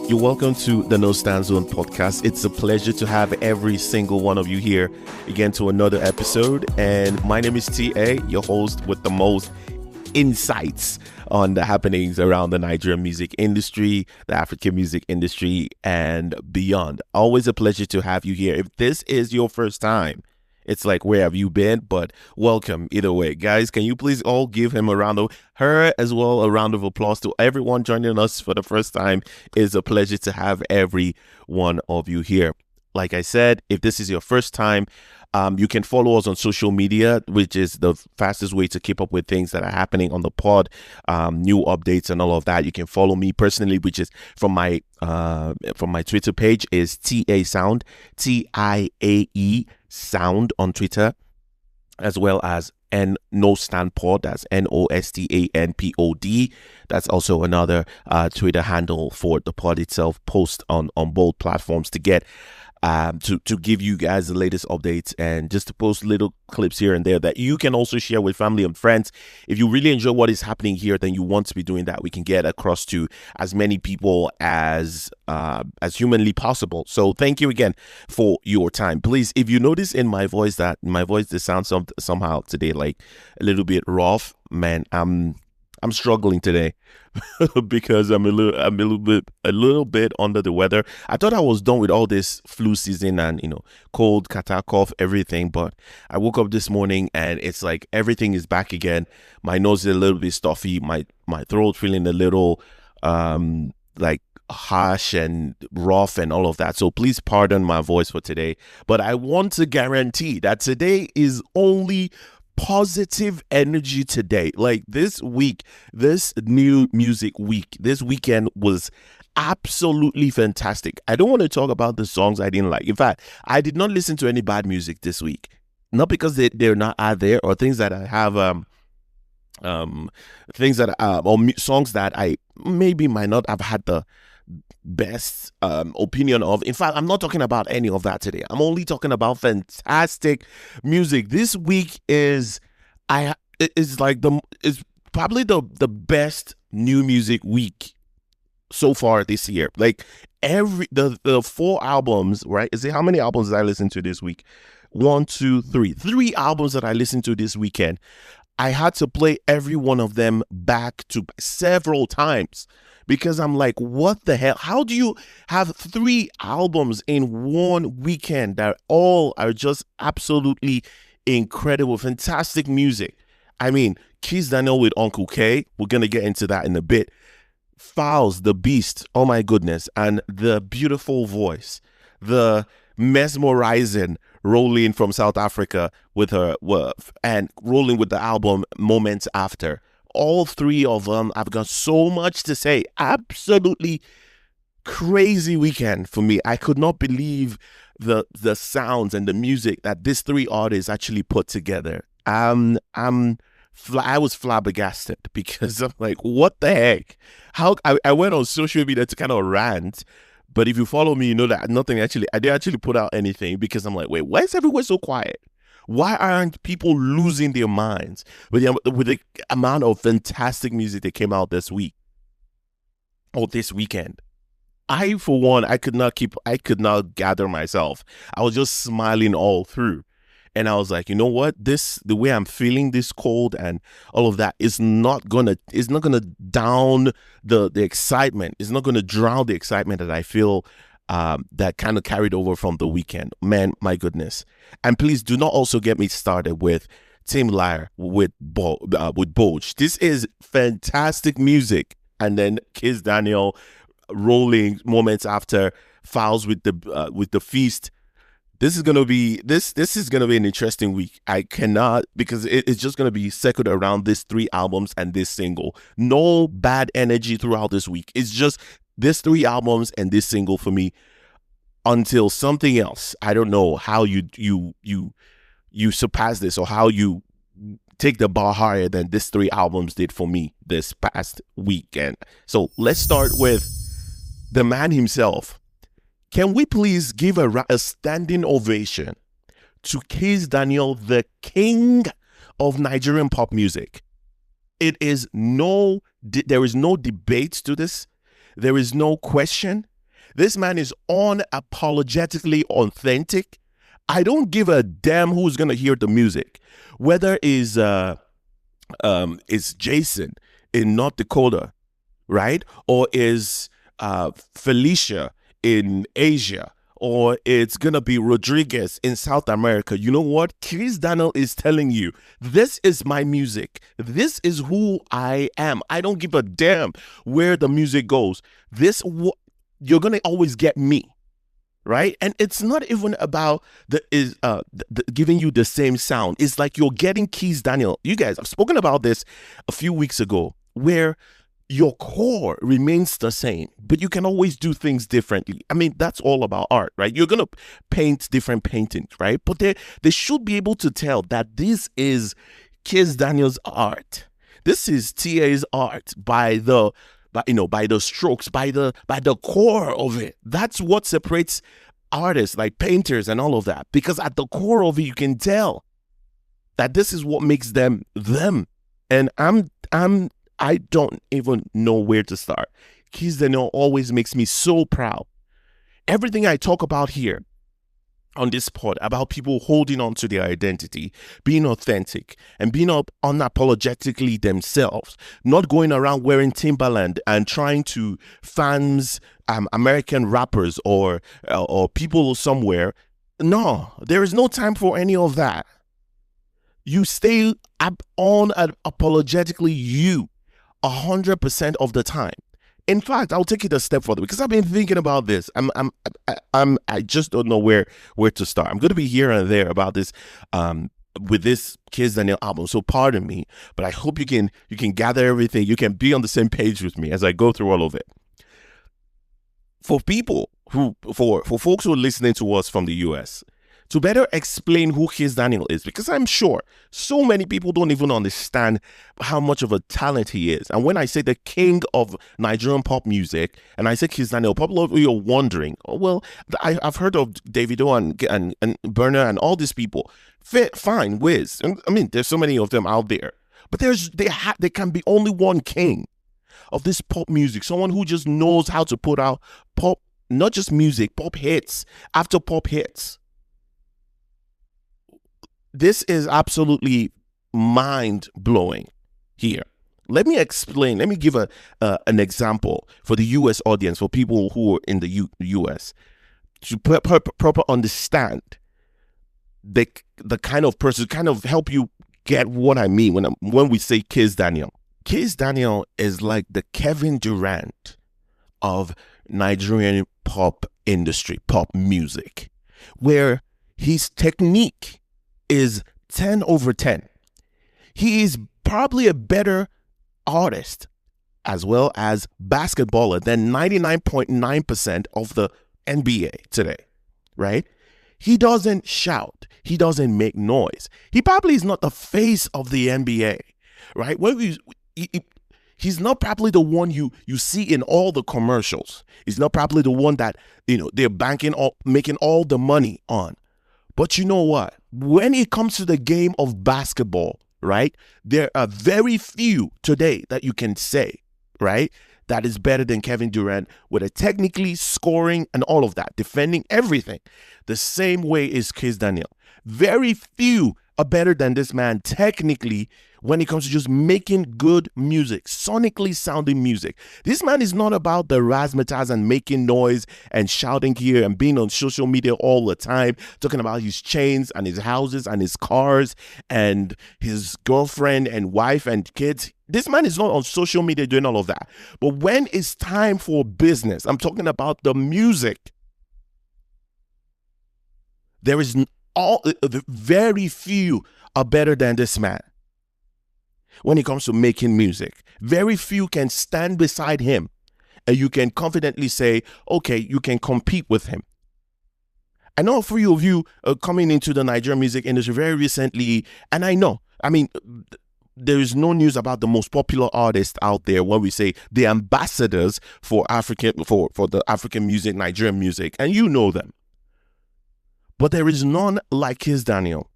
You're welcome to the No Stand Zone podcast. It's a pleasure to have every single one of you here again to another episode. And my name is Tiae, your host with the most insights on the happenings around the Nigerian music industry, the African music industry, and beyond. Always a pleasure to have you here. If this is your first time, it's like, where have you been? But welcome either way. Guys, can you please all give him a round of, her as well, a round of applause to everyone joining us for the first time. It's a pleasure to have every one of you here. Like I said, if this is your first time, you can follow us on social media, which is the fastest way to keep up with things that are happening on the pod, new updates and all of that. You can follow me personally, which is from my Twitter page is Tiae Sound, Tiae Sound on Twitter, as well as No Stand Pod. That's NOSTANPOD. That's also another Twitter handle for the pod itself. Post on both platforms to get to give you guys the latest updates and just to post little clips here and there that you can also share with family and friends. If you really enjoy what is happening here, then you want to be doing that. We can get across to as many people as humanly possible. So thank you again for your time. Please, if you notice in my voice that this sounds somehow today like a little bit rough, man, I'm struggling today because I'm a little bit under the weather. I thought I was done with all this flu season and cold, catarrh, cough, everything, but I woke up this morning and it's like everything is back again. My nose is a little bit stuffy, my throat feeling a little like harsh and rough and all of that. So please pardon my voice for today, but I want to guarantee that today is only positive energy today. Like this week, this new music week, this weekend was absolutely fantastic. I don't want to talk about the songs I didn't like. In fact, I did not listen to any bad music this week. Not because they're not out there or things that I have songs that I maybe might not have had the best opinion of. In fact, I'm not talking about any of that today. I'm only talking about fantastic music. This week is probably the best new music week so far this year. Like the 4 albums, right? Is it how many albums did I listen to this week? 1, 2, 3. 3 albums that I listened to this weekend. I had to play every one of them back to several times because I'm like, what the hell? How do you have 3 albums in one weekend that all are just absolutely incredible, fantastic music? I mean, Kizz Daniel with Uncke K, we're going to get into that in a bit. Falz, the beast, oh my goodness, and the beautiful voice, the mesmerizing Rowlene from South Africa with her and rolling with the album Moments After. All 3 of them, I've got so much to say. Absolutely crazy weekend for me. I could not believe the sounds and the music that these 3 artists actually put together. I was flabbergasted because I'm like, what the heck? I went on social media to kind of rant. But if you follow me, you know that I didn't actually put out anything because I'm like, wait, why is everywhere so quiet? Why aren't people losing their minds with the amount of fantastic music that came out this week or this weekend? I, for one, I could not gather myself. I was just smiling all through. And I was like, you know what? The way I'm feeling this cold and all of that is not gonna down the excitement. It's not gonna drown the excitement that I feel that kind of carried over from the weekend. Man, my goodness. And please do not also get me started with Tim Lyre with Boj. This is fantastic music. And then Kizz Daniel rolling Moments After, Falz with the Feast. This is gonna be an interesting week. I cannot, because it's just gonna be circled around these 3 albums and this single. No bad energy throughout this week. It's just these 3 albums and this single for me until something else. I don't know how you surpass this or how you take the bar higher than these 3 albums did for me this past weekend. So let's start with the man himself. Can we please give a standing ovation to Kizz Daniel, the king of Nigerian pop music? There is no debate to this. There is no question. This man is unapologetically authentic. I don't give a damn who's gonna hear the music, whether it's Jason in North Dakota, right, or is Felicia in Asia, or it's gonna be Rodriguez in South America. You know what? Kizz Daniel is telling you, this is my music. This is who I am. I don't give a damn where the music goes. You're gonna always get me, right? And it's not even about giving you the same sound. It's like you're getting Kizz Daniel. You guys, I've spoken about this a few weeks ago, where your core remains the same, but you can always do things differently. I mean, that's all about art, right? You're going to paint different paintings, right? But they should be able to tell that this is Kizz Daniel's art. This is Tiae's art by the strokes, by the core of it. That's what separates artists like painters and all of that, because at the core of it, you can tell that this is what makes them them. And I don't even know where to start. Kizz Daniel always makes me so proud. Everything I talk about here on this pod about people holding on to their identity, being authentic, and being unapologetically themselves, not going around wearing Timberland and trying to fans American rappers or people somewhere. No, there is no time for any of that. You stay unapologetically you 100% of the time. In fact, I'll take it a step further because I've been thinking about this. I just don't know where to start. I'm going to be here and there about this with this Kizz Daniel album. So pardon me, but I hope you can gather everything. You can be on the same page with me as I go through all of it. For folks who are listening to us from the US, to better explain who Kizz Daniel is, because I'm sure so many people don't even understand how much of a talent he is. And when I say the king of Nigerian pop music, and I say Kizz Daniel, probably you're wondering, oh, well, I've heard of Davido and Burna and all these people. Fine, Wiz. I mean, there's so many of them out there. But there can be only one king of this pop music, someone who just knows how to put out pop, not just music, pop hits after pop hits. This is absolutely mind-blowing here. Let me explain. Let me give an example for the U.S. audience, for people who are in the U.S. to proper understand the kind of person, kind of help you get what I mean when we say Kizz Daniel. Kizz Daniel is like the Kevin Durant of Nigerian pop industry, pop music, where his technique is 10 over 10. He is probably a better artist as well as basketballer than 99.9% of the NBA today, right? He doesn't shout. He doesn't make noise. He probably is not the face of the NBA, right? He's not probably the one you see in all the commercials. He's not probably the one that, they're making all the money on. But you know what? When it comes to the game of basketball, right, there are very few today that you can say, right, that is better than Kevin Durant with a technically scoring and all of that, defending everything. The same way is Kizz Daniel. Very few are better than this man technically when it comes to just making good music, sonically sounding music. This man is not about the razzmatazz and making noise and shouting here and being on social media all the time, talking about his chains and his houses and his cars and his girlfriend and wife and kids. This man is not on social media doing all of that. But when it's time for business, I'm talking about the music, there is very few are better than this man. When it comes to making music, very few can stand beside him and you can confidently say, okay, you can compete with him. I know a few of you are coming into the Nigerian music industry very recently, and there is no news about the most popular artists out there when we say the ambassadors for the African music, Nigerian music, and you know them. But there is none like Kizz Daniel.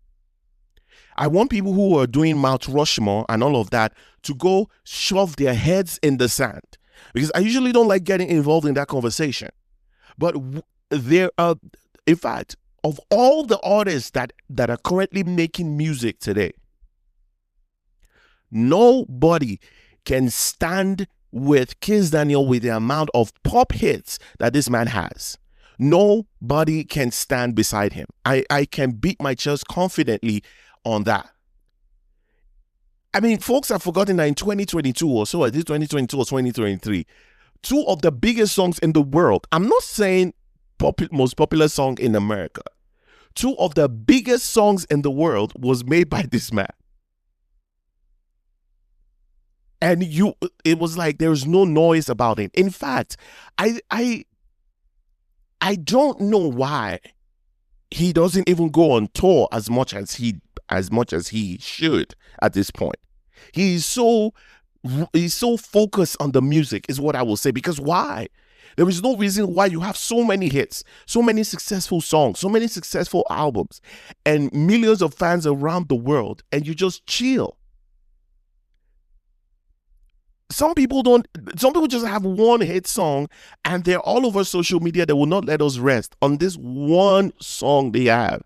I want people who are doing Mount Rushmore and all of that to go shove their heads in the sand, because I usually don't like getting involved in that conversation. But there are, in fact, of all the artists that are currently making music today, nobody can stand with Kizz Daniel with the amount of pop hits that this man has. Nobody can stand beside him. I can beat my chest confidently on that. I mean, folks have forgotten that in 2022 or so, I did 2022 or 2023, two of the biggest songs in the world, I'm not saying most popular song in America, two of the biggest songs in the world was made by this man. And it was like there was no noise about it. In fact, I don't know why he doesn't even go on tour as much as he should at this point. He's so focused on the music, is what I will say. Because why? There is no reason why you have so many hits, so many successful songs, so many successful albums, and millions of fans around the world, and you just chill. Some people just have one hit song and they're all over social media. They will not let us rest on this one song they have.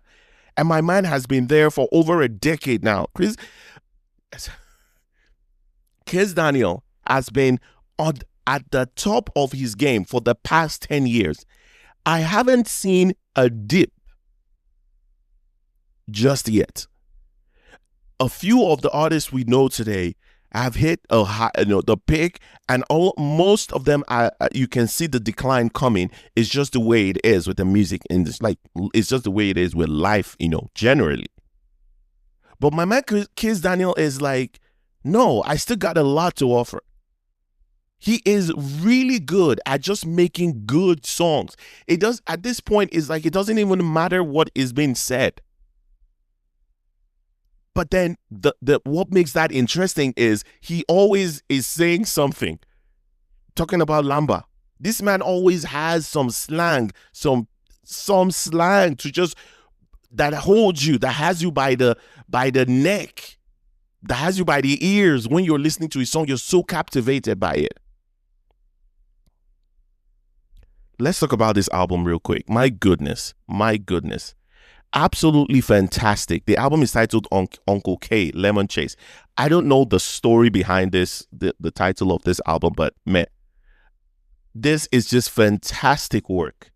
And my man has been there for over a decade now. Kizz Daniel has been at the top of his game for the past 10 years. I haven't seen a dip just yet. A few of the artists we know today have hit a high, the peak, and most of them are, you can see the decline coming. It's just the way it is with the music industry. It's just the way it is with life, generally. But my man Kizz Daniel is like, no, I still got a lot to offer. He is really good at just making good songs. It does, at this point, it's like it doesn't even matter what is being said. But then what makes that interesting is he always is saying something. Talking about Lamba. This man always has some slang, some slang to just that holds you, that has you by the neck, that has you by the ears. When you're listening to his song, you're so captivated by it. Let's talk about this album real quick. My goodness. Absolutely fantastic. The album is titled Uncke K-Lemon Chase. I don't know the story behind this, the title of this album, but man, this is just fantastic work.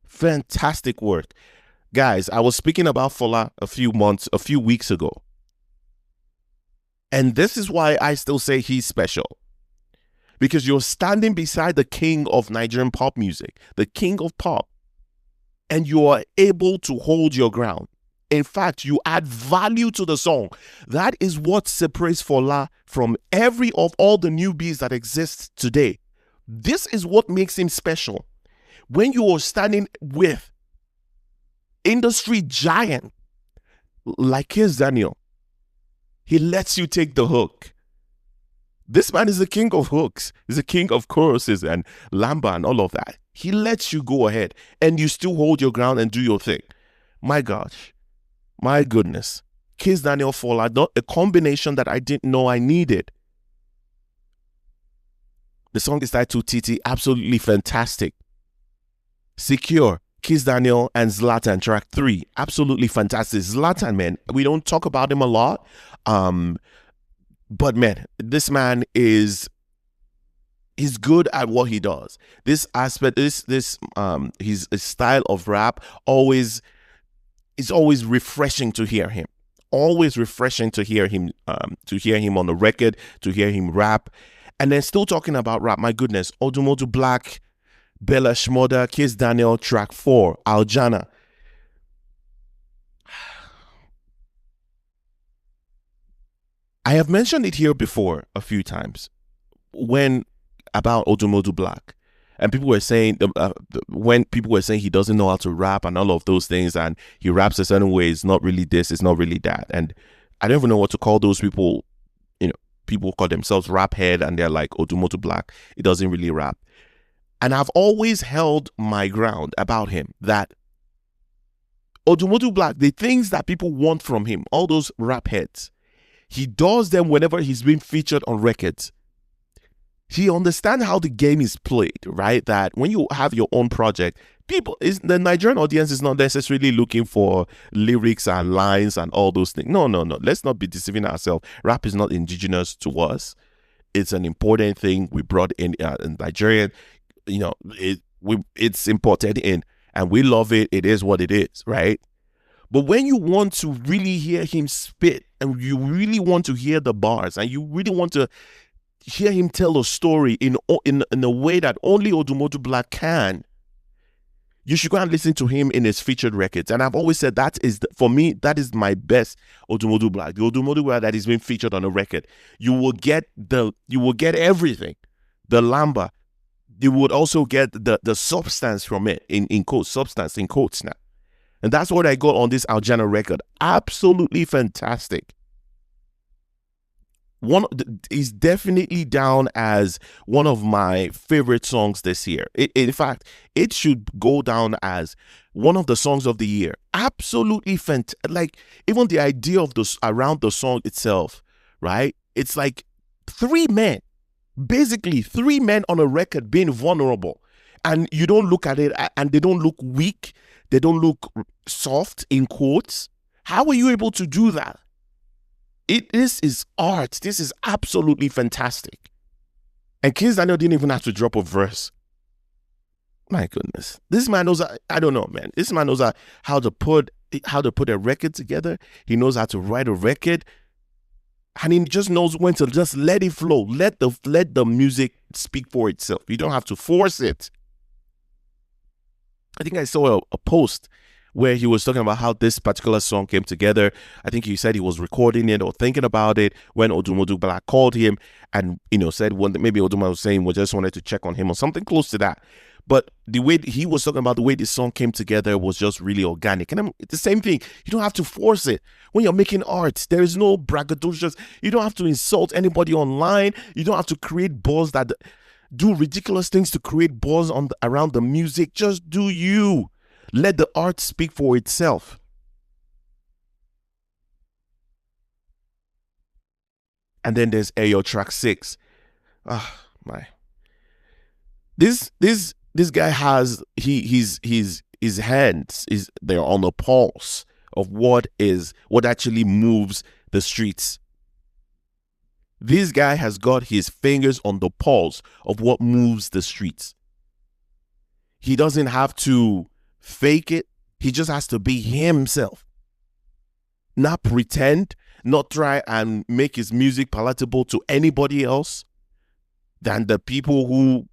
Fantastic work. Guys, I was speaking about Fola a few weeks ago. And this is why I still say he's special. Because you're standing beside the king of Nigerian pop music, the king of pop. And you are able to hold your ground. In fact, you add value to the song. That is what separates Fola from all the newbies that exist today. This is what makes him special. When you are standing with industry giant like Kizz Daniel, he lets you take the hook. This man is the king of hooks. He's the king of choruses and lamba and all of that. He lets you go ahead and you still hold your ground and do your thing. My gosh. My goodness. Kizz Daniel Fola, a combination that I didn't know I needed. The song is titled Tiae. Absolutely fantastic. Secure. Kizz Daniel and Zlatan, track 3. Absolutely fantastic. Zlatan, man, we don't talk about him a lot. But man, this man he's good at what he does. This aspect, his style of rap is always refreshing to hear him. Always refreshing to hear him on the record, to hear him rap. And then still talking about rap, my goodness, Odumodu Black, Bella Shmurda, Kizz Daniel, track 4, Aljana. I have mentioned it here before a few times about Odumodu Black, and people were saying when people were saying he doesn't know how to rap and all of those things, and he raps a certain way, it's not really this, it's not really that, and I don't even know what to call those people. People call themselves rap head, and they're like Odumodu Black. It doesn't really rap, and I've always held my ground about him that Odumodu Black, the things that people want from him, all those rap heads, he does them whenever he's being featured on records. He understands how the game is played, right? That when you have your own project, people is the Nigerian audience is not necessarily looking for lyrics and lines and all those things. No. Let's not be deceiving ourselves. Rap is not indigenous to us. It's an important thing we brought in Nigerian. It's imported in, and we love it. It is what it is, right? But when you want to really hear him spit, and you really want to hear the bars, and you really want to hear him tell a story in a way that only Odumodu Black can, you should go and listen to him in his featured records. And I've always said for me, that is my best Odumodu Black. The Odumodu Black that is being featured on a record. You will get everything. The Lamba. You would also get the substance from it, in quotes, substance in quotes now. And that's what I got on this Aljana record. Absolutely fantastic. Is definitely down as one of my favorite songs this year. In fact, it should go down as one of the songs of the year. Absolutely fantastic. Like, even the idea of around the song itself, right? It's like basically three men on a record being vulnerable, and you don't look at it and they don't look weak. They don't look soft, in quotes. How are you able to do that? This is art. This is absolutely fantastic. And Kizz Daniel didn't even have to drop a verse. My goodness. This man knows, I don't know, man. This man knows how to put a record together. He knows how to write a record. And he just knows when to just let it flow. Let the music speak for itself. You don't have to force it. I think I saw a post where he was talking about how this particular song came together. I think he said he was recording it or thinking about it when Odumodu Black called him and, said maybe Odumodu was saying we just wanted to check on him or something close to that. But the way he was talking about the way this song came together was just really organic. And it's the same thing. You don't have to force it. When you're making art, there is no braggadocious. You don't have to insult anybody online. You don't have to create buzz that do ridiculous things to create buzz around the music. Just do you. Let the art speak for itself. And then there's Ayo track 6. Ah, my. This guy has his hands they're on the pulse of what actually moves the streets. This guy has got his fingers on the pulse of what moves the streets. He doesn't have to fake it. He just has to be himself. Not pretend, not try and make his music palatable to anybody else than the people who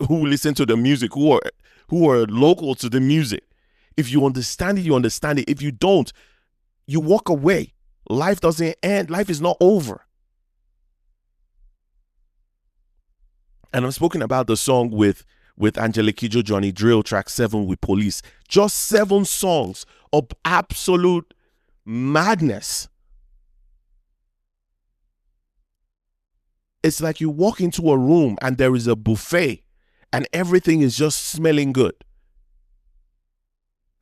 listen to the music, who are local to the music. If you understand it, you understand it. If you don't, you walk away. Life doesn't end. Life is not over. And I've spoken about the song with Angelique Kidjo, Johnny Drill, track 7 with Police. Just 7 songs of absolute madness. It's like you walk into a room and there is a buffet and everything is just smelling good.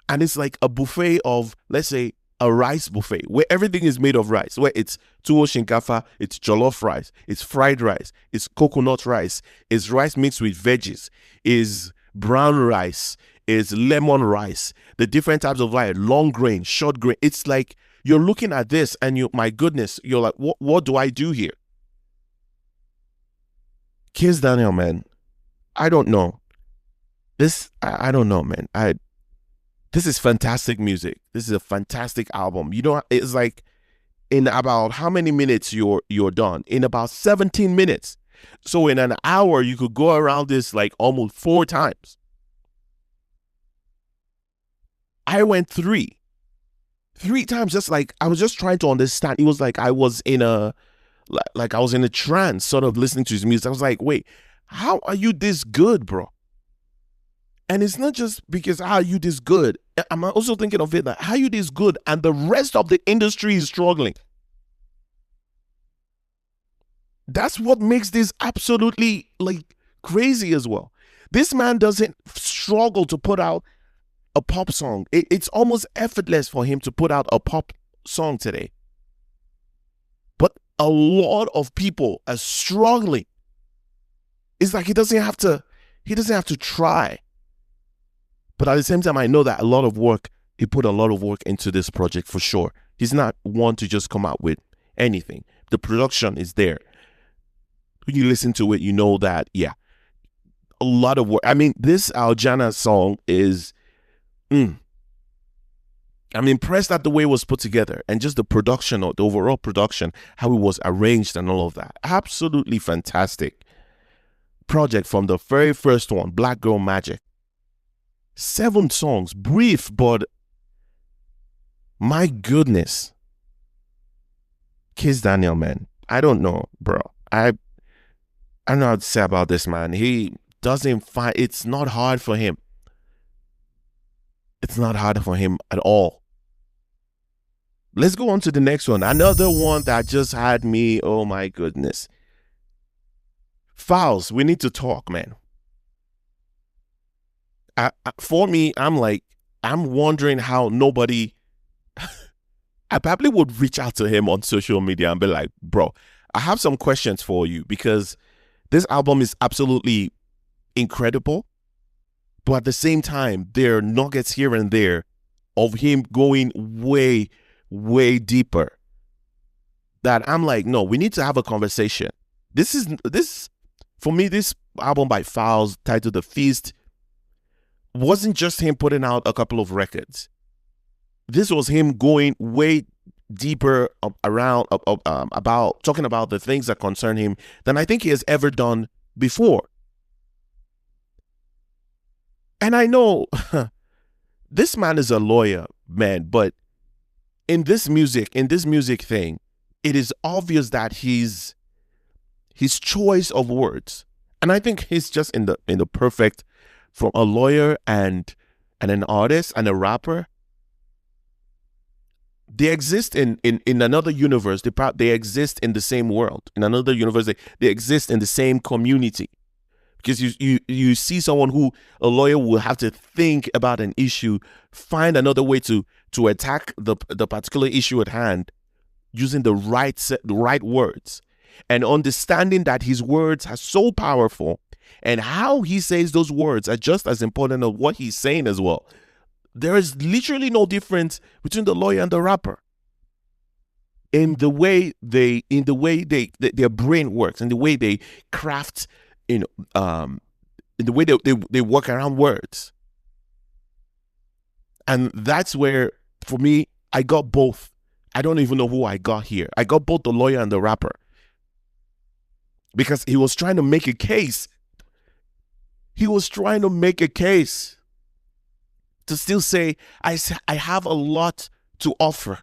And it's like a buffet of, let's say, a rice buffet where everything is made of rice, where it's tuwo shinkafa, it's jollof rice, it's fried rice, it's coconut rice, it's rice mixed with veggies, is brown rice, is lemon rice, the different types of rice, long grain, short grain. It's like you're looking at this and my goodness, you're like, what do I do here? Kizz Daniel, man, I don't know. I don't know, man. This is fantastic music. This is a fantastic album. It's like in about how many minutes you're done? In about 17 minutes. So in an hour, you could go around this like almost 4 times. I went 3 times, just like I was just trying to understand. It was like I was in a trance, sort of listening to his music. I was like, wait, how are you this good, bro? And it's not just because how are you this good. I'm also thinking of it like, how are you this good and the rest of the industry is struggling? That's what makes this absolutely like crazy as well. This man doesn't struggle to put out a pop song. It's almost effortless for him to put out a pop song today. But a lot of people are struggling. It's like he doesn't have to try. But at the same time, I know that he put a lot of work into this project for sure. He's not one to just come out with anything. The production is there. When you listen to it, you know that, yeah, a lot of work. I mean, this Aljana song is, I'm impressed at the way it was put together and just the production, or the overall production, how it was arranged and all of that. Absolutely fantastic project from the very first one, Black Girl Magic. 7 songs, brief, but my goodness. Kizz Daniel, man. I don't know, bro. I don't know how to say about this man. He doesn't find, it's not hard for him. It's not hard for him at all. Let's go on to the next one. Another one that just had me, oh my goodness. Falz, we need to talk, man. For me, I'm wondering how nobody, I probably would reach out to him on social media and be like, bro, I have some questions for you, because this album is absolutely incredible. But at the same time, there are nuggets here and there of him going way, way deeper that I'm like, no, we need to have a conversation. For me, this album by Falz, titled The Feast, wasn't just him putting out a couple of records. This was him going way deeper about talking about the things that concern him than I think he has ever done before. And I know this man is a lawyer, man, but in this music thing, it is obvious that his choice of words, and I think he's just in the perfect, from a lawyer and an artist and a rapper. They exist in another universe. They exist in the same world. In another universe, they exist in the same community. Because you see someone who, a lawyer will have to think about an issue, find another way to attack the particular issue at hand using the right words, and understanding that his words are so powerful, and how he says those words are just as important as what he's saying as well. There is literally no difference between the lawyer and the rapper in the way their brain works, in the way they craft, in the way they work around words. And that's where, for me, I got both. I don't even know who I got here. I got both the lawyer and the rapper, because he was trying to make a case. He was trying to make a case to still say, I have a lot to offer.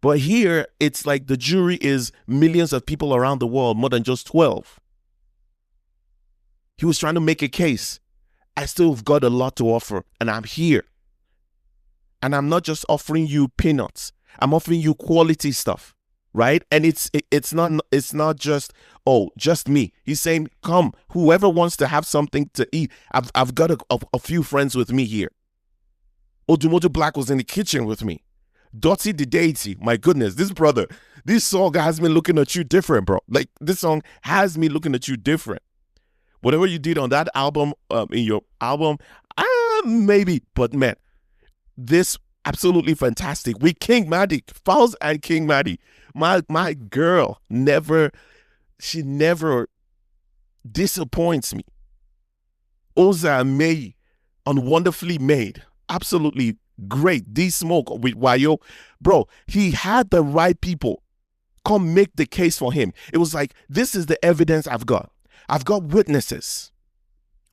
But here, it's like the jury is millions of people around the world, more than just 12. He was trying to make a case. I still have got a lot to offer, and I'm here. And I'm not just offering you peanuts. I'm offering you quality stuff, right? And it's not just, oh, just me. He's saying, come, whoever wants to have something to eat. I've got a few friends with me here. Odumodu Black was in the kitchen with me. Dotty the Deity, my goodness, this song has me looking at you different, bro. Like, this song has me looking at you different. Whatever you did on that album, in your album, maybe, but man, this absolutely fantastic. With King Maddie, Falz and King Maddie, my girl never disappoints me. Oza May on Wonderfully Made, absolutely great. D-Smoke with Wayo, bro, he had the right people come make the case for him. It was like, this is the evidence I've got. I've got witnesses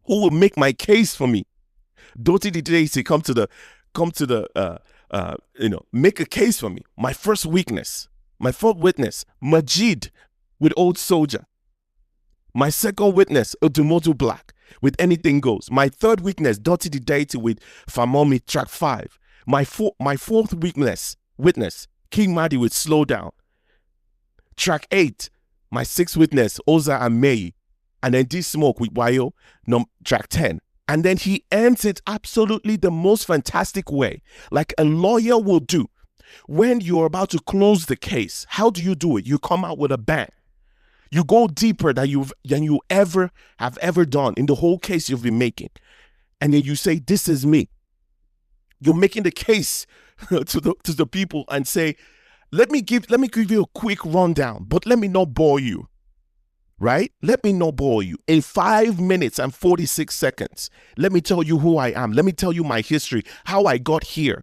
who will make my case for me. Dotty the Daisy, come to the make a case for me. My first witness, Majid with Old Soldier. My second witness, Odumodu Black with Anything Goes. My third witness, Dotty the Deity with Famomi, track 5. My fourth witness, King Maddie with Slow Down, track 8. My sixth witness, Oza and May, and then D-Smoke with Wayo, track 10. And then he ends it absolutely the most fantastic way, like a lawyer will do. When you're about to close the case, how do you do it? You come out with a bang. You go deeper than you ever have done in the whole case you've been making. and then you say, this is me. You're making the case to the people and say, let me give you a quick rundown, but let me not bore you. Right? Let me not bore you. In 5 minutes and 46 seconds, let me tell you who I am. Let me tell you my history, how I got here.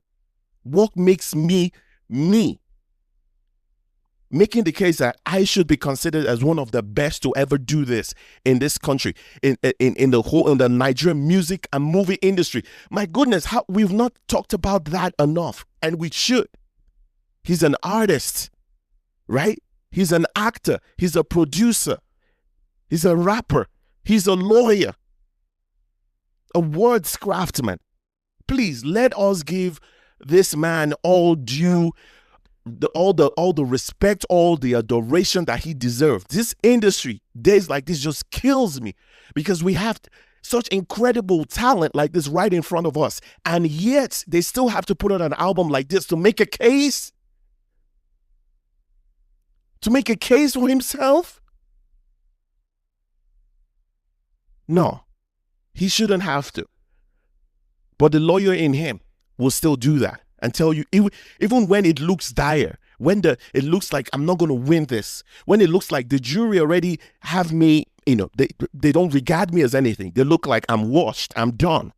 What makes me me? Making the case that I should be considered as one of the best to ever do this in this country, in the Nigerian music and movie industry. My goodness, how we've not talked about that enough, and we should. He's an artist, right? He's an actor. He's a producer. He's a rapper. He's a lawyer. A words craftsman. Please let us give this man all due, all the respect, all the adoration that he deserves. This industry, days like this just kills me, because we have such incredible talent like this right in front of us, and yet they still have to put out an album like this to make a case. To make a case for himself? No, he shouldn't have to. But the lawyer in him will still do that and tell you, even when it looks dire, when it looks like I'm not going to win this, when it looks like the jury already have me, they don't regard me as anything. They look like I'm washed, I'm done.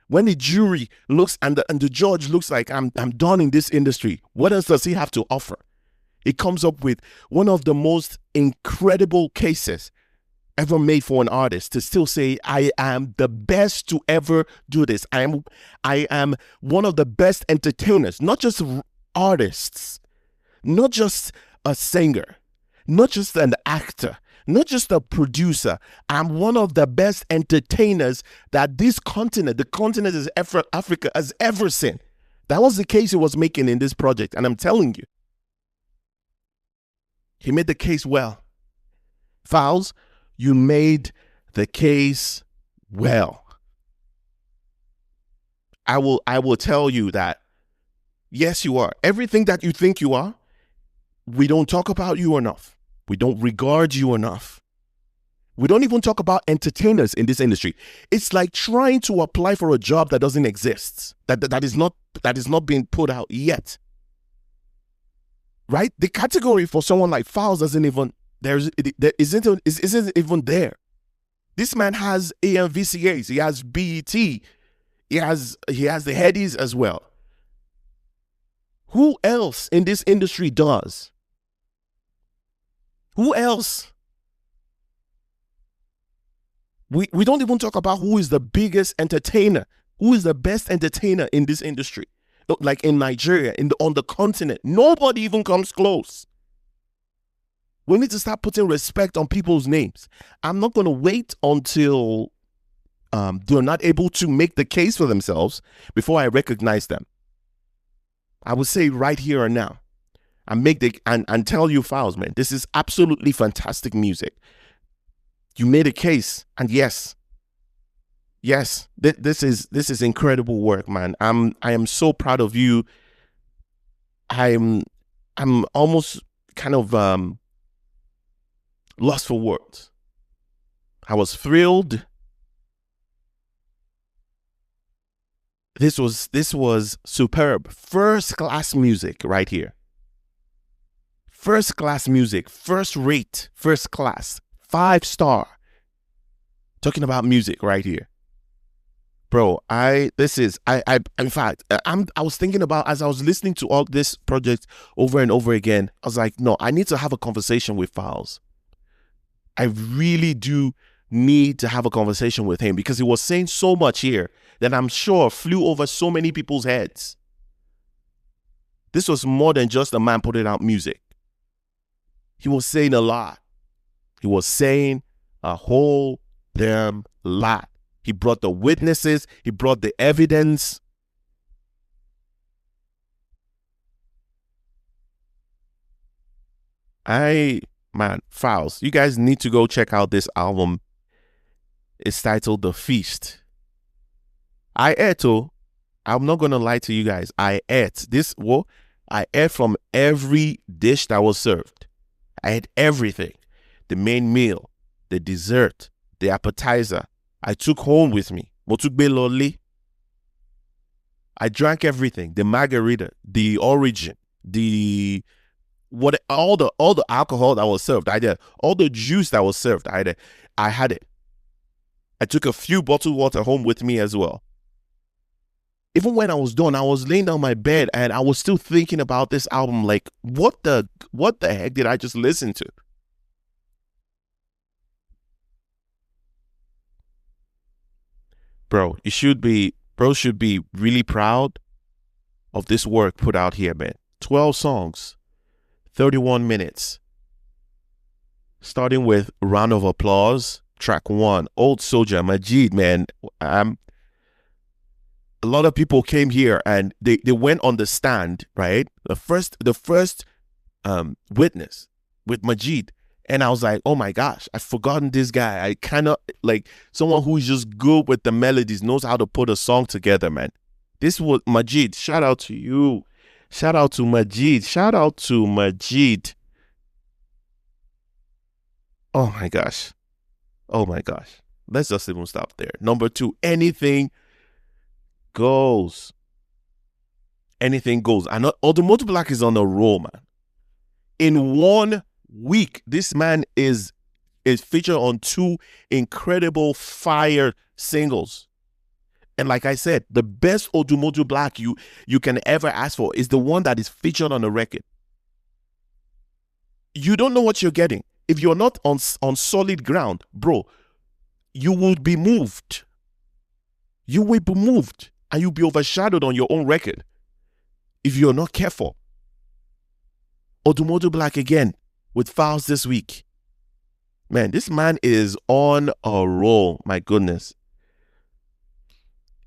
When the jury looks and the judge looks like I'm done in this industry, what else does he have to offer? He comes up with one of the most incredible cases ever made for an artist to still say, I am the best to ever do this. I am one of the best entertainers, not just artists, not just a singer, not just an actor, not just a producer. I'm one of the best entertainers that this continent, the continent of Africa, has ever seen. That was the case he was making in this project, and I'm telling you, he made the case well. Falz, you made the case well. I will tell you that, yes, you are. Everything that you think you are, we don't talk about you enough. We don't regard you enough. We don't even talk about entertainers in this industry. It's like trying to apply for a job that doesn't exist, that is not being put out yet. Right? The category for someone like Falz isn't even there. This man has AMVCAs, he has BET, he has the Headies as well. Who else in this industry does? Who else? We don't even talk about who is the biggest entertainer, who is the best entertainer in this industry. Like in Nigeria, on the continent, nobody even comes close. We need to start putting respect on people's names. I'm not going to wait until they're not able to make the case for themselves before I recognize them. I would say right here and now, and tell you, Falz, man, this is absolutely fantastic music. You made a case, and yes, this is incredible work, man. I am so proud of you. I'm almost kind of lost for words. I was thrilled. This was superb. First class music right here. First class music, first rate, first class, 5-star. Talking about music right here. Bro, in fact, I was thinking about, as I was listening to all this project over and over again, I was like, no, I need to have a conversation with Falz. I really do need to have a conversation with him, because he was saying so much here that I'm sure flew over so many people's heads. This was more than just a man putting out music. He was saying a lot. He was saying a whole damn lot. He brought the witnesses. He brought the evidence. Falz, you guys need to go check out this album. It's titled The Feast. I ate, I'm not going to lie to you guys. I ate from every dish that was served. I ate everything. The main meal, the dessert, the appetizer. I took home with me. Mo tún gbé lọlé. I drank everything, the margarita, the origin, the what all the alcohol that was served. I did all the juice that was served. I had it. I took a few bottled water home with me as well. Even when I was done, I was laying down my bed and I was still thinking about this album. Like, what the heck did I just listen to? Bro should be really proud of this work put out here, man. 12 songs, 31 minutes. Starting with Round of Applause, track 1, Old Soldier, Majid, man. A lot of people came here and they went on the stand, right? The first witness with Majid. And I was like, oh my gosh, I've forgotten this guy. I kind of like someone who's just good with the melodies, knows how to put a song together, man. This was Majid. Shout out to you. Shout out to Majid. Shout out to Majid. Oh my gosh. Oh my gosh. Let's just even stop there. Number 2, anything goes. Anything goes. And Automotive Black is on a roll, man. In 1 week, this man is featured on 2 incredible fire singles. And like I said, the best Automotive Black you can ever ask for is the one that is featured on a record. You don't know what you're getting. If you're not on solid ground, bro, you will be moved. You will be moved and you'll be overshadowed on your own record if you're not careful. Automotive Black again with Falz this week. Man, this man is on a roll. My goodness.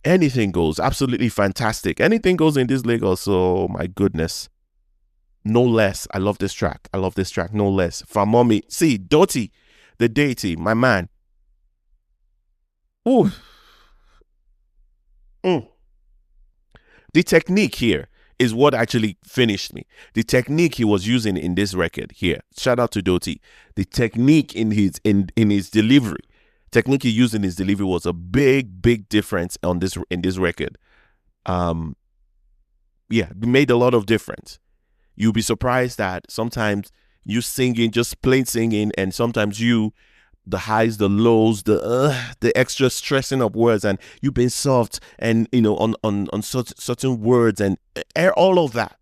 Anything goes. Absolutely fantastic. Anything goes in this Lagos. So, my goodness. No less. I love this track. I love this track. No less. From Mommy. See, Dotty, the deity, my man. Ooh. The technique here is what actually finished me. The technique he was using in this record here. Shout out to Dotty. The technique in his delivery. Technique he used in his delivery was a big difference in this record. Yeah, it made a lot of difference. You'll be surprised that sometimes you singing, just plain singing, and sometimes the highs, the lows, the extra stressing of words, and you've been soft and on certain words and all of that.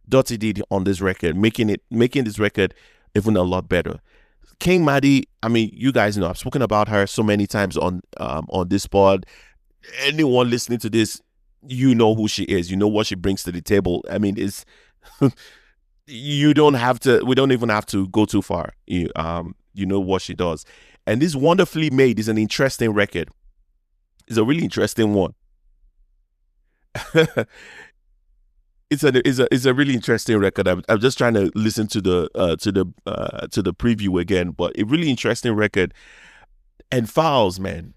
Dotty did on this record, making this record even a lot better. King Maddie, I mean, you guys know I've spoken about her so many times on this pod. Anyone listening to this, you know who she is. You know what she brings to the table. I mean, it's we don't even have to go too far. You know what she does. And this Wonderfully Made is an interesting record. It's a really interesting one. It's a really interesting record. I'm just trying to listen to the preview again, but a really interesting record. And Falz, man,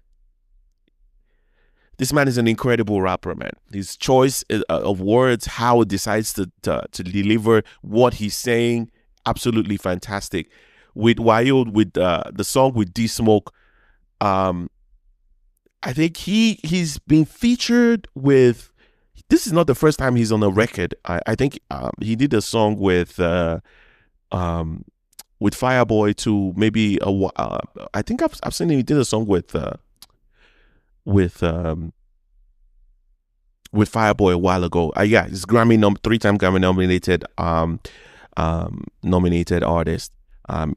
this man is an incredible rapper, man. His choice of words, how he decides to deliver what he's saying, absolutely fantastic. With Wild, with the song with D Smoke, I think he's been featured with. This is not the first time he's on a record. I think he did a song with Fireboy too. Maybe I think I've seen him. He did a song with Fireboy a while ago. Yeah, he's 3-time Grammy nominated nominated artist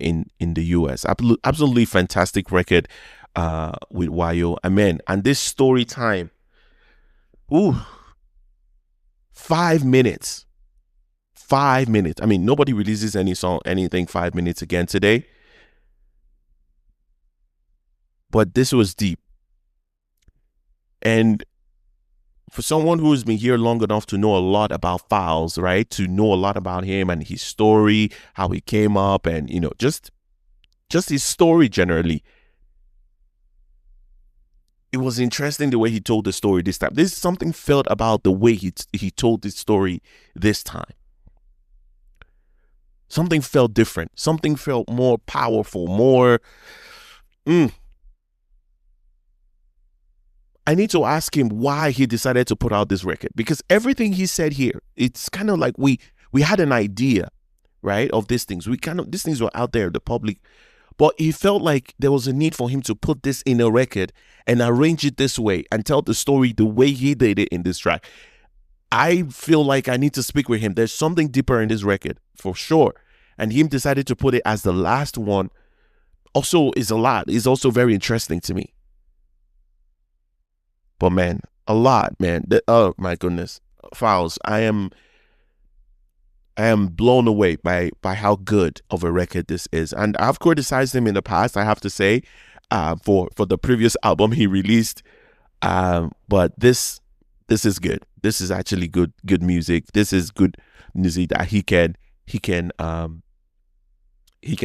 in the US. Absolutely fantastic record with Wayo. Amen. And this story time. Ooh. 5 minutes. 5 minutes. I mean, nobody releases anything 5 minutes again today. But this was deep. And for someone who's been here long enough to know a lot about Falz, right? To know a lot about him and his story, how he came up, and just his story generally. It was interesting the way he told the story this time. There's something felt about the way he told this story this time. Something felt different. Something felt more powerful, more. I need to ask him why he decided to put out this record, because everything he said here, it's kind of like we had an idea, right, of these things. These things were out there in the public, but he felt like there was a need for him to put this in a record and arrange it this way and tell the story the way he did it in this track. I feel like I need to speak with him. There's something deeper in this record for sure. And him decided to put it as the last one also is a lot. It's also very interesting to me. But man, a lot, man. Oh my goodness. Falz, I am blown away by how good of a record this is. And I've criticized him in the past, I have to say, for the previous album he released. But this is good. This is actually good music. This is good music that he can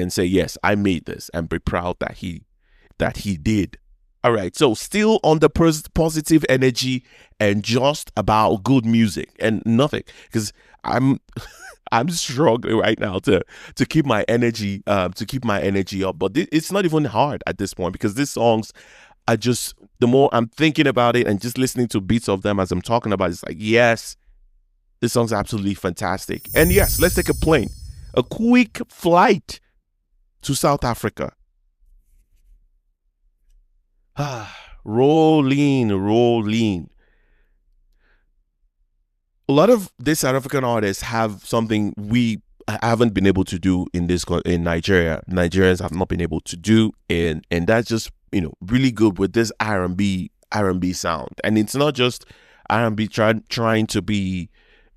say, yes, I made this, and be proud that he did. All right, so still on the positive energy and just about good music and nothing, because I'm struggling right now to keep my energy up, but it's not even hard at this point, because these songs are just, the more I'm thinking about it and just listening to beats of them as I'm talking about it, it's like, yes, this song's absolutely fantastic. And yes, let's take a quick flight to South Africa. Rowlene. A lot of these South African artists have something we haven't been able to do in Nigeria. Nigerians have not been able to do, and that's just, really good with this R&B sound. And it's not just R&B trying to be,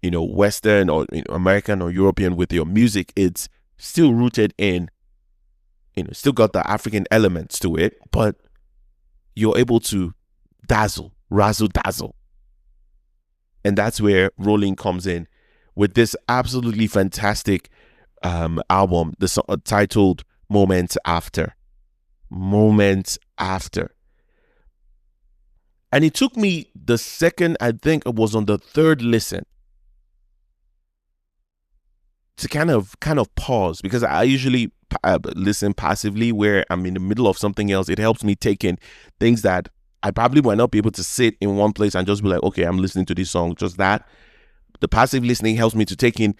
Western or American or European with your music. It's still rooted in, still got the African elements to it, but you're able to razzle dazzle. And that's where Rowlene comes in with this absolutely fantastic album, titled Moments After. And it took me the second, I think it was on the third listen, to kind of pause, because I usually listen passively where I'm in the middle of something else. It helps me take in things that I probably might not be able to sit in one place and just be like, okay, I'm listening to this song, just that. The passive listening helps me to take in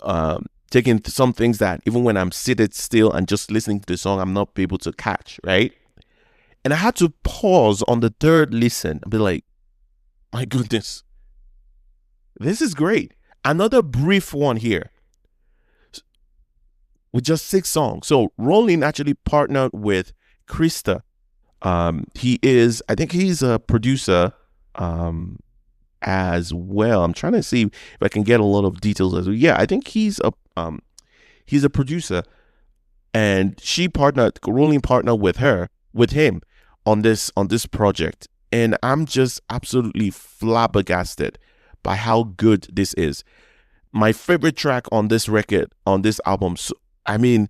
some things that even when I'm seated still and just listening to the song, I'm not able to catch, right? And I had to pause on the third listen and be like, my goodness, this is great. Another brief one here with just 6 songs. So Rowlene actually partnered with Krista. I think he's a producer as well. I'm trying to see if I can get a lot of details as well. Yeah, I think he's a producer, and Rowlene partnered with him on this project. And I'm just absolutely flabbergasted by how good this is. My favorite track on this record, on this album, I mean,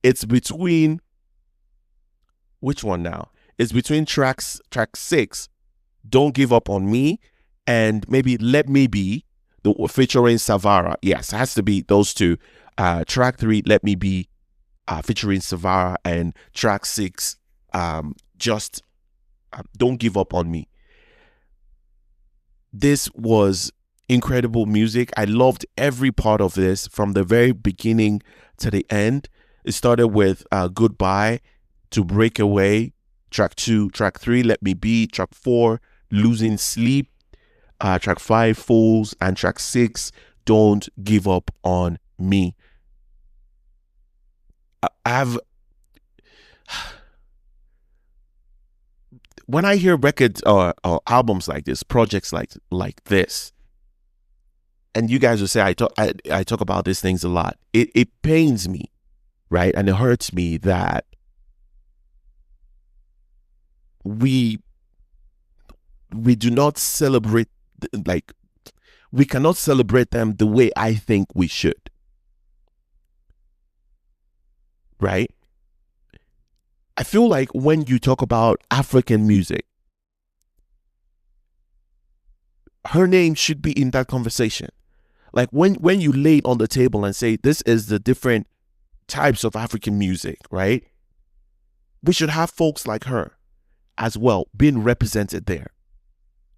it's between, which one now? It's between track 6, Don't Give Up on Me, and maybe Let Me Be, featuring Savara. Yes, it has to be those two. Track 3, Let Me Be, featuring Savara, and track 6, just Don't Give Up on Me. This was incredible music. I loved every part of this from the very beginning to the end. It started with Goodbye to Breakaway, track 2, track 3, Let Me Be, track 4, Losing Sleep, track 5, Falz, and track 6, Don't Give Up on Me. When I hear records or albums like this, projects like this, and you guys will say I talk about these things a lot, it pains me, right? And it hurts me that we do not celebrate, we cannot celebrate them the way I think we should, right? I feel like when you talk about African music, her name should be in that conversation. Like when you lay it on the table and say, this is the different types of African music, right? We should have folks like her. as well being represented there.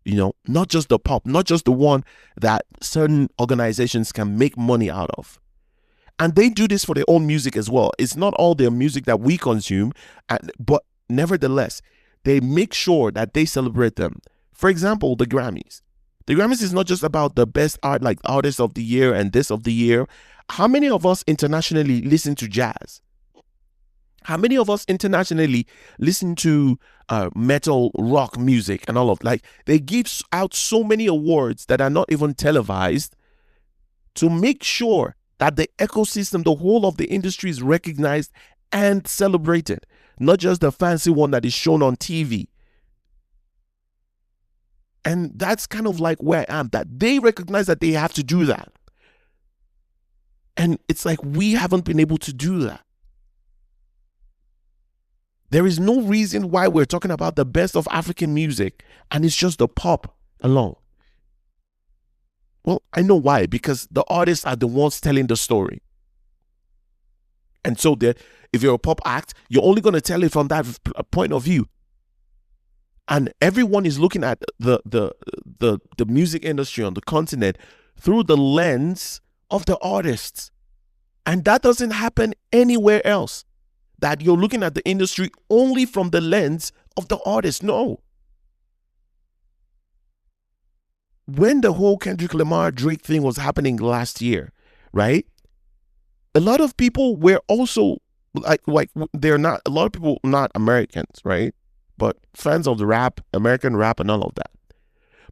You know, not just the pop, not just the one that certain organizations can make money out of. And they do this for their own music as well. It's not all their music that we consume, but nevertheless, they make sure that they celebrate them. For example, the Grammys. The Grammys is not just about the best art, like artist of the year and this of the year. How many of us internationally listen to jazz? How many of us internationally listen to metal, rock music and all of, like, they give out so many awards that are not even televised to make sure that the ecosystem, the whole of the industry is recognized and celebrated, not just the fancy one that is shown on TV. And that's kind of like where I am, that they recognize that they have to do that. And it's like we haven't been able to do that. There is no reason why we're talking about the best of African music and it's just the pop alone. Well, I know why, because the artists are the ones telling the story. And so if you're a pop act, you're only going to tell it from that point of view. And everyone is looking at the music industry on the continent through the lens of the artists. And that doesn't happen anywhere else. That you're looking at the industry only from the lens of the artist. No. When the whole Kendrick Lamar Drake thing was happening last year, right? A lot of people were also like they're not, a lot of people not Americans, right? But fans of the rap, American rap and all of that.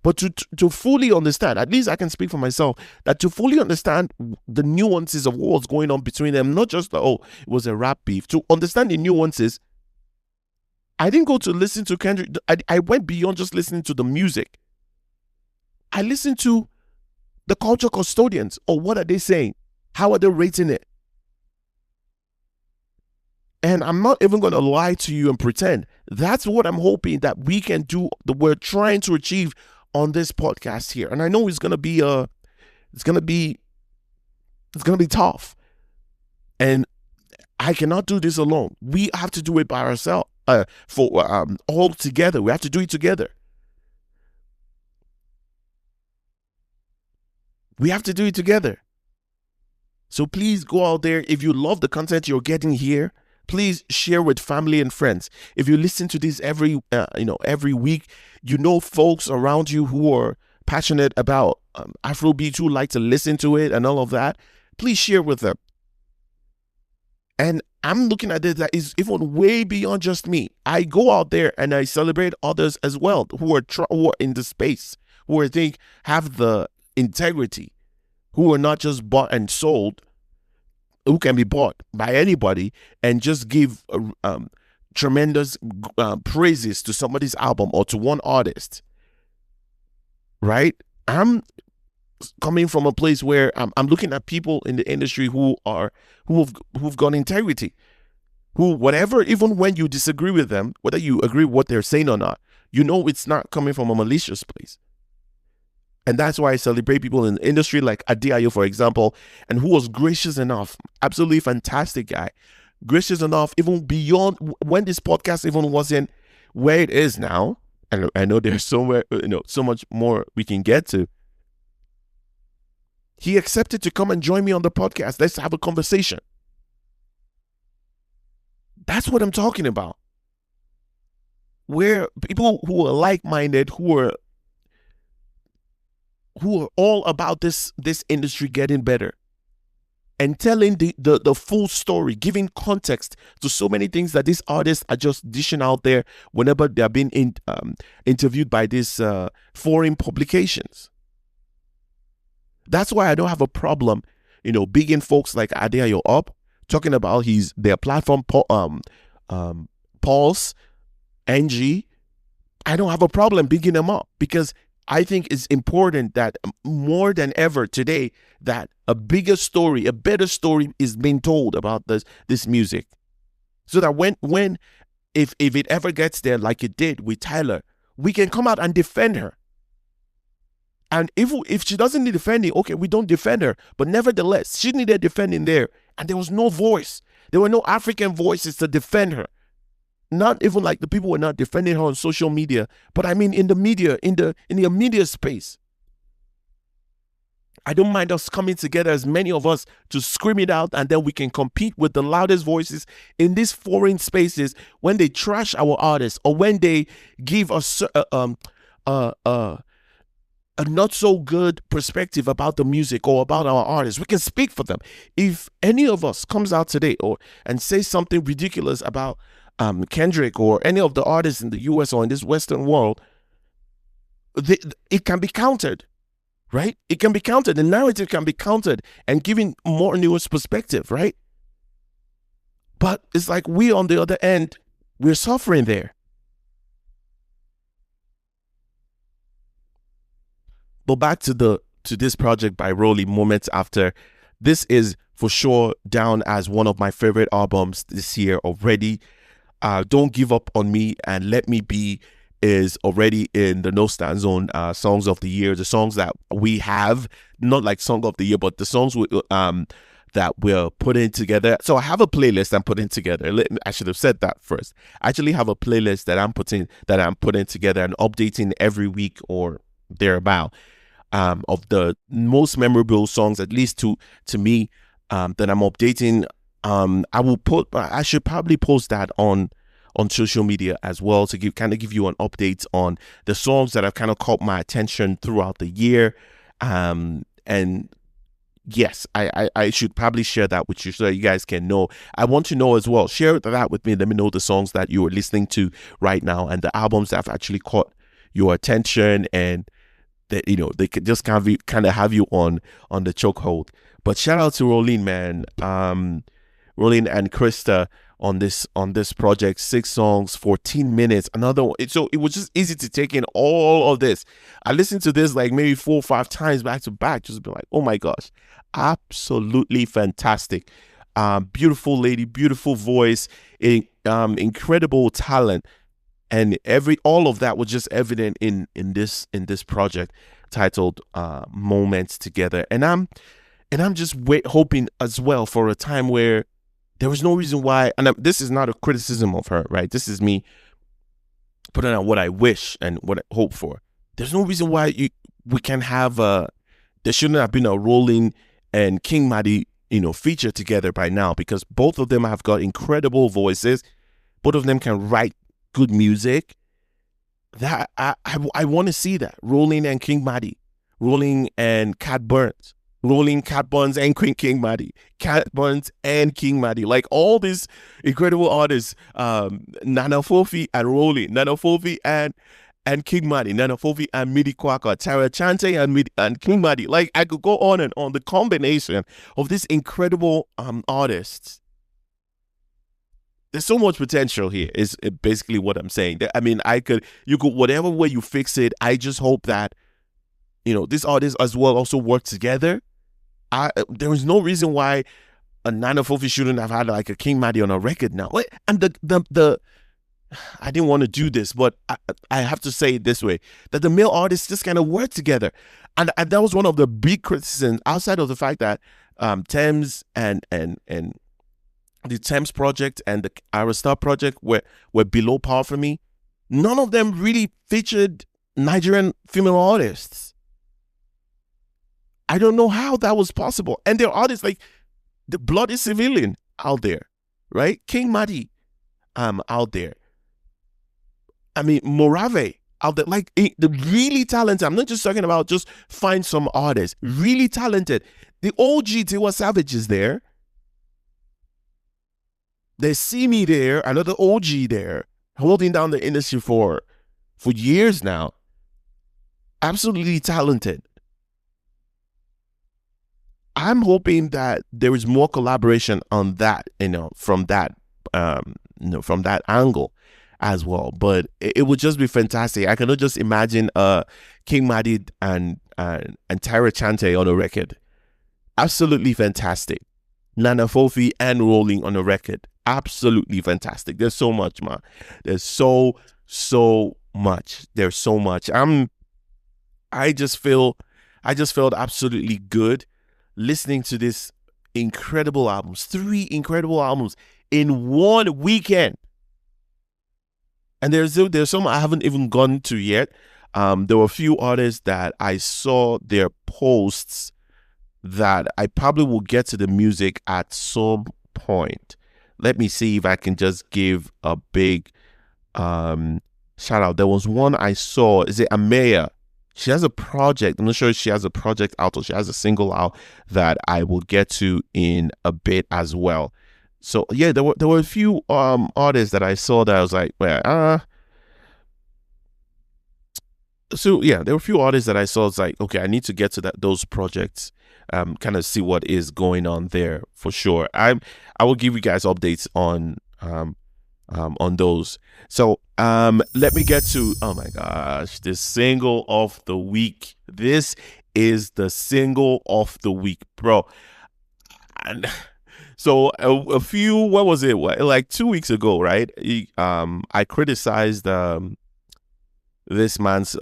But to fully understand, at least I can speak for myself, that to fully understand the nuances of what was going on between them, not just it was a rap beef, to understand the nuances, I didn't go to listen to Kendrick. I went beyond just listening to the music. I listened to the culture custodians. Or what are they saying? How are they rating it? And I'm not even going to lie to you and pretend. That's what I'm hoping that we can do, that we're trying to achieve on this podcast here. And I know it's gonna be tough. And I cannot do this alone. We have to do it by ourselves, all together. We have to do it together. We have to do it together. So please go out there. If you love the content you're getting here, please share with family and friends. If you listen to this every week, you know folks around you who are passionate about Afrobeat, who like to listen to it and all of that. Please share with them. And I'm looking at it that is even way beyond just me. I go out there and I celebrate others as well who are in the space, who I think have the integrity, who are not just bought and sold, who can be bought by anybody and just give tremendous praises to somebody's album or to one artist, right? I'm coming from a place where I'm looking at people in the industry who've got integrity, who, whatever, even when you disagree with them, whether you agree with what they're saying or not, you know it's not coming from a malicious place. And that's why I celebrate people in the industry like Tiae, for example, and who was gracious enough, absolutely fantastic guy, gracious enough even beyond when this podcast even wasn't where it is now. And I know there's so much more we can get to. He accepted to come and join me on the podcast. Let's have a conversation. That's what I'm talking about. Where people who are like-minded, who are all about this industry getting better and telling the full story, giving context to so many things that these artists are just dishing out there whenever they're being interviewed by these foreign publications. That's why I don't have a problem, bigging folks like Tiae up, talking about their platform, Falz, Uncke. I don't have a problem bigging them up, because I think it's important that more than ever today that a bigger story, a better story is being told about this music. So that if it ever gets there like it did with Tyler, we can come out and defend her. And if she doesn't need defending, okay, we don't defend her. But nevertheless, she needed defending there. And there was no voice. There were no African voices to defend her. not even like the people were not defending her on social media, but I mean in the media, in the media space. I don't mind us coming together, as many of us, to scream it out, and then we can compete with the loudest voices in these foreign spaces when they trash our artists, or when they give us a not so good perspective about the music or about our artists. We can speak for them. If any of us comes out today and says something ridiculous about Kendrick or any of the artists in the US or in this Western world, it can be countered, right? It can be countered. The narrative can be countered and given more nuanced perspective, right? But it's like we on the other end, we're suffering there. But back to this project by Rowlene, Moments After. This is for sure down as one of my favorite albums this year already. Don't Give Up on Me and Let Me Be is already in the No Stand Zone songs of the year. The songs that we have, not like song of the year, but the songs that we're putting together. So I have a playlist I'm putting together. I should have said that first. I actually have a playlist that I'm putting together and updating every week or thereabout. Of the most memorable songs, at least to me, that I'm updating. I should probably post that on social media as well, to give you an update on the songs that have kind of caught my attention throughout the year. And yes, I should probably share that with you so that you guys can know. I want to know as well. Share that with me. Let me know the songs that you are listening to right now and the albums that have actually caught your attention, and that, you know, they could just kind of have you on the chokehold. But shout out to Rowlene, man. Rowlene and Krista on this project. 6 songs, 14 minutes. Another one. So it was just easy to take in all of this. I listened to this like maybe 4 or 5 times back to back. Just be like, oh my gosh, absolutely fantastic. Beautiful lady, beautiful voice, incredible talent. And all of that was just evident in this project titled Moments Together. And I'm just hoping as well for a time where there was no reason why, and this is not a criticism of her, right? This is me putting out what I wish and what I hope for. There's no reason why we can have there shouldn't have been a Rowlene and King Madi, feature together by now, because both of them have got incredible voices. Both of them can write good music. That I want to see that. Rowlene and King Madi, Rowlene and Cat Burns, Rowlene, Cat Burns and King Madi, Cat Burns and King Madi, like all these incredible artists. Nana Fofi and Rowlene, Nana Fofi and King Madi, Nana Fofi and Midi Kwaka, Tara Chante and King Madi. Like, I could go on and on. The combination of these incredible artists. There's so much potential here, is basically what I'm saying. I mean, you could, whatever way you fix it, I just hope that, these artists as well also work together. There is no reason why a Nana Fofi shouldn't have had like a King Madi on a record now. And the I didn't want to do this, but I have to say it this way, that the male artists just kind of work together. And that was one of the big criticisms, outside of the fact that Thames and the Thames project and the Arastar project were below par for me. None of them really featured Nigerian female artists. I don't know how that was possible. And there are artists like the Bloody Civilian out there, right? King Madi out there. I mean, Morave out there. Like, the really talented. I'm not just talking about just find some artists. Really talented. The OG Tiwa Savage is there. They see me there, another OG there, holding down the industry for years now. Absolutely talented. I'm hoping that there is more collaboration on that, from that angle as well. But it would just be fantastic. I cannot just imagine King Madi and Tyra Chante on a record. Absolutely fantastic. Nana Fofi and Rowlene on a record. Absolutely fantastic. There's so much, man. There's so much. There's so much. I just felt absolutely good listening to this incredible albums. 3 incredible albums in one weekend. And there's some I haven't even gone to yet. There were a few artists that I saw their posts that I probably will get to the music at some point. Let me see if I can just give a big shout out. There was one I saw. Is it Amaya? She has a project. I'm not sure if she has a project out or she has a single out that I will get to in a bit as well. So yeah, there were a few artists that I saw that I was like, well, so yeah, there were a few artists that I saw. It's like, okay, I need to get to those projects, kind of see what is going on there for sure. I will give you guys updates on those. So let me get to, oh my gosh, the single of the week. This is the single of the week, bro. And so a few, what was it? Like 2 weeks ago, right? I criticized this man's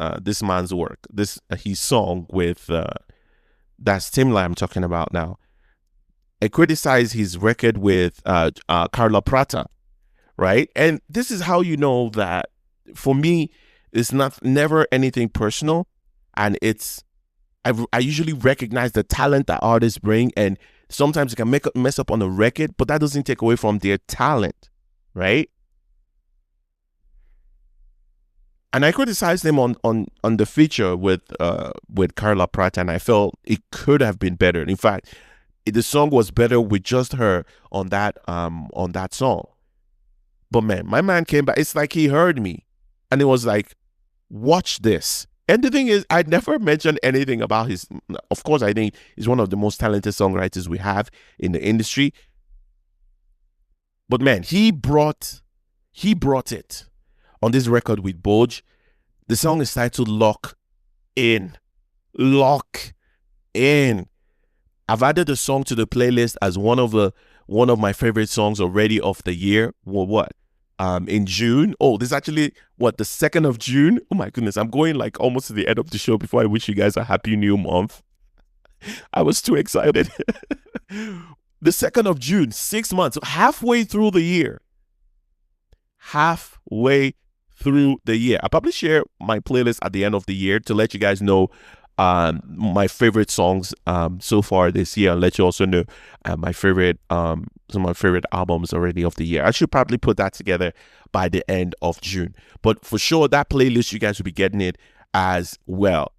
work, his song with that's Tim Lyre I'm talking about now. I criticized his record with Carla Prata, right? And this is how you know that for me, it's never anything personal, and I usually recognize the talent that artists bring, and sometimes it can mess up on the record, but that doesn't take away from their talent, right? And I criticized him on the feature with Carla Prata, and I felt it could have been better. In fact, the song was better with just her on that song. But man, my man came back. It's like he heard me, and it was like, watch this. And the thing is, I never mentioned anything about his. Of course, I think he's one of the most talented songwriters we have in the industry. But man, he brought it on this record with Boj. The song is titled Lock In. Lock In. I've added the song to the playlist as one of my favorite songs already of the year. What? In June. Oh, this is actually the 2nd of June. Oh my goodness, I'm going like almost to the end of the show before I wish you guys a happy new month. I was too excited. The 2nd of June, 6 months, halfway through the year. Halfway through the year. I'll probably share my playlist at the end of the year to let you guys know my favorite songs so far this year, and let you also know my favorite some of my favorite albums already of the year. I should probably put that together by the end of June, but for sure that playlist you guys will be getting it as well.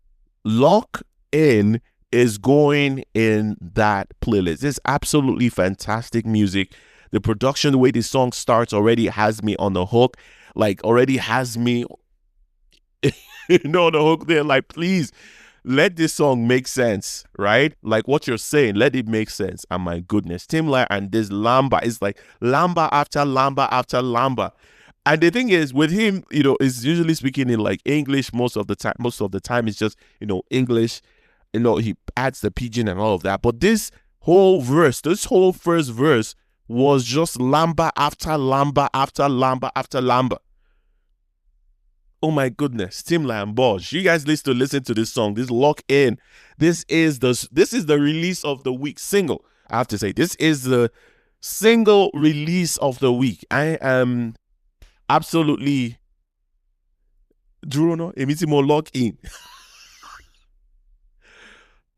Lock In is going in that playlist. It's absolutely fantastic music. The production, the way this song starts, already has me on the hook. Like, already has me on the hook there. Like, please let this song make sense, right? Like what you're saying, let it make sense. And my goodness, Tim Lyre and this Lamba is like Lamba after Lamba after Lamba. And the thing is, with him, is usually speaking in like English most of the time. Most of the time, it's just English. He adds the pidgin and all of that. But this whole first verse was just Lamba after Lamba after Lamba after Lamba. Oh my goodness, Tim Lyre and Boj. You guys need to listen to this song. This Lock In. This is the release of the week single. I have to say, this is the single release of the week. I am absolutely Lock In.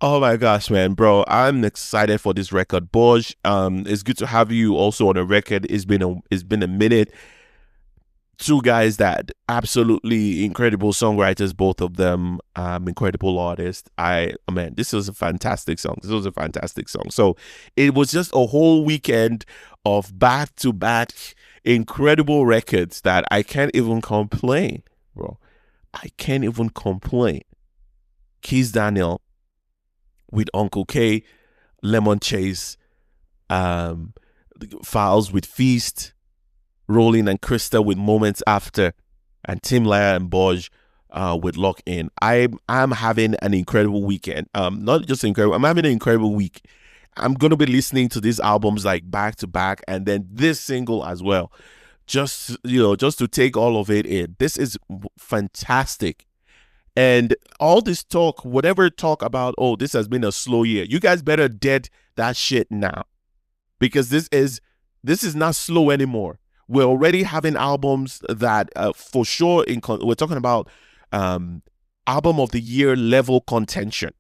Oh my gosh, man, bro. I'm excited for this record. Boj, it's good to have you also on the record. It's been a minute. Two guys that absolutely incredible songwriters, both of them, incredible artists. This was a fantastic song. So it was just a whole weekend of back-to-back incredible records that I can't even complain, bro. I can't even complain. Kizz Daniel with Uncke K-Lemon Chase, Falz with Feast, Rowlene and Krista with Moments After, and Tim Lyre and Boj with Lock In. I'm having an incredible weekend. Not just incredible. I'm having an incredible week. I'm gonna be listening to these albums like back to back, and then this single as well. Just to take all of it in. This is fantastic. And all this talk, whatever talk about, this has been a slow year. You guys better dead that shit now, because this is not slow anymore. we're already having albums that for sure we're talking about album of the year level contention,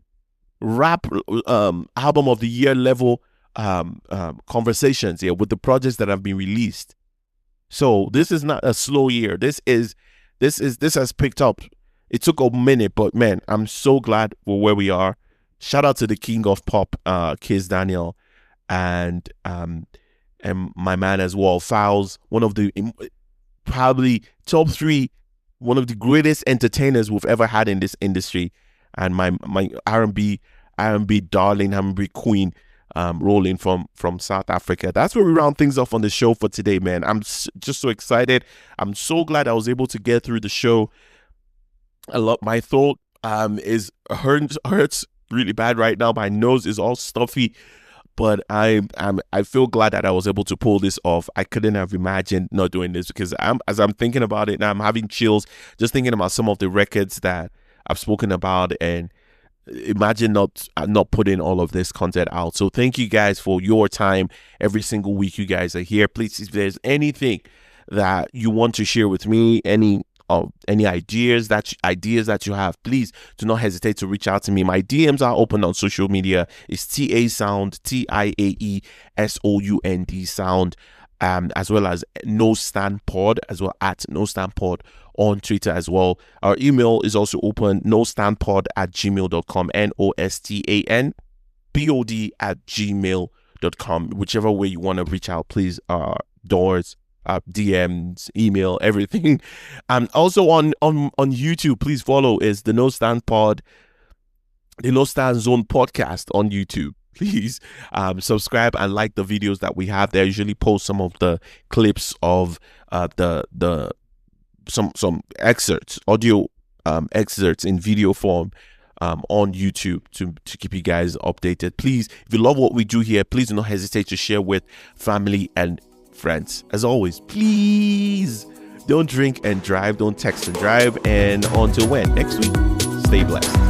rap album of the year level conversations here with the projects that have been released. So this is not a slow year. This has picked up. It took a minute, but man, I'm so glad for where we are. Shout out to the king of pop, Kizz Daniel, and my man as well, Falz, one of the probably top 3, one of the greatest entertainers we've ever had in this industry, and my R&B darling, R&B queen, Rowlene from South Africa. That's where we round things off on the show for today, man. I'm just so excited. I'm so glad I was able to get through the show. My throat is hurts really bad right now. My nose is all stuffy, but I feel glad that I was able to pull this off. I couldn't have imagined not doing this, because as I'm thinking about it now, I'm having chills just thinking about some of the records that I've spoken about, and imagine not putting all of this content out. So thank you guys for your time. Every single week you guys are here. Please, if there's anything that you want to share with me, any ideas that you have, please do not hesitate to reach out to me. My DMs are open on social media. It's Tiae Sound, Tiae Sound Sound, as well as No Stand Pod, as well at No Stand Pod on Twitter as well. Our email is also open, nostandpod@gmail.com, nostandpod@gmail.com. Whichever way you want to reach out, please, doors, DMs, email, everything. And also on YouTube, please follow is the No Stand Pod, the No Stand Zone podcast on YouTube. Please subscribe and like the videos that we have there. I usually post some of the clips of some excerpts, audio excerpts in video form on YouTube to keep you guys updated. Please, if you love what we do here, please do not hesitate to share with family and friends. As always, please don't drink and drive, don't text and drive, and until when? Next week, stay blessed.